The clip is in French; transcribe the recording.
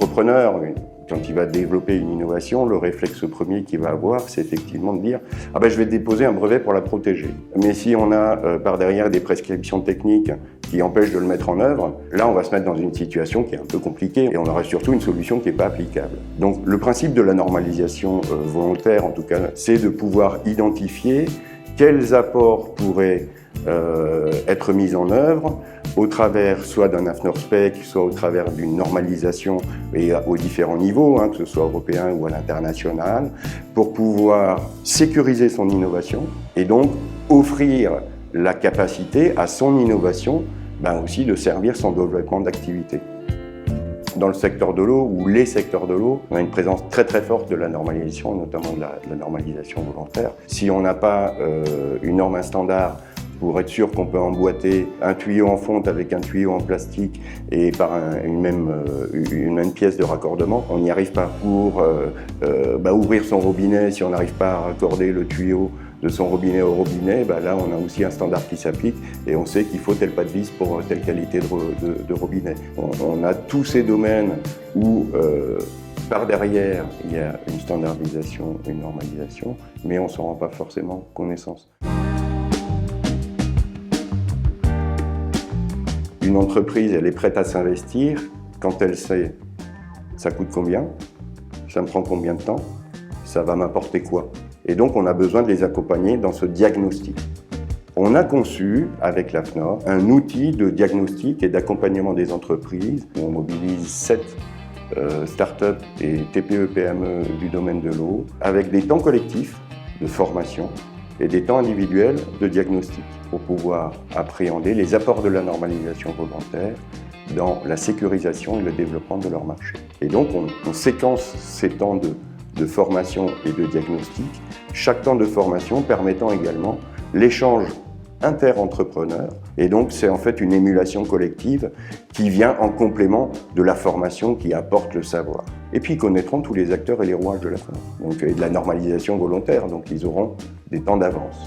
L'entrepreneur, quand il va développer une innovation, le réflexe premier qu'il va avoir, c'est effectivement de dire « Ah ben, je vais déposer un brevet pour la protéger ». Mais si on a par derrière des prescriptions techniques qui empêchent de le mettre en œuvre, là on va se mettre dans une situation qui est un peu compliquée et on aura surtout une solution qui n'est pas applicable. Donc le principe de la normalisation volontaire, en tout cas, c'est de pouvoir identifier quels apports pourraient être mis en œuvre au travers soit d'un AFNOR-SPEC, soit au travers d'une normalisation et aux différents niveaux, que ce soit européen ou à l'international, pour pouvoir sécuriser son innovation et donc offrir la capacité à son innovation aussi de servir son développement d'activité. Dans le secteur de l'eau, ou les secteurs de l'eau, on a une présence très très forte de la normalisation, notamment de la normalisation volontaire. Si on n'a pas une norme, un standard, pour être sûr qu'on peut emboîter un tuyau en fonte avec un tuyau en plastique et par une même pièce de raccordement, on n'y arrive pas. Pour ouvrir son robinet, si on n'arrive pas à raccorder le tuyau de son robinet au robinet, là on a aussi un standard qui s'applique et on sait qu'il faut tel pas de vis pour telle qualité de robinet. On a tous ces domaines où par derrière il y a une standardisation, une normalisation, mais on ne s'en rend pas forcément connaissance. Une entreprise, elle est prête à s'investir quand elle sait ça coûte combien, ça me prend combien de temps, ça va m'apporter quoi. Et donc on a besoin de les accompagner dans ce diagnostic. On a conçu avec l'AFNOR un outil de diagnostic et d'accompagnement des entreprises où on mobilise 7 start-up et TPE-PME du domaine de l'eau avec des temps collectifs de formation et des temps individuels de diagnostic pour pouvoir appréhender les apports de la normalisation volontaire dans la sécurisation et le développement de leur marché. Et donc on séquence ces temps de formation et de diagnostic, chaque temps de formation permettant également l'échange inter-entrepreneurs. Et donc c'est en fait une émulation collective qui vient en complément de la formation qui apporte le savoir. Et puis ils connaîtront tous les acteurs et les rouages de la FNOR, et de la normalisation volontaire, donc ils auront des temps d'avance.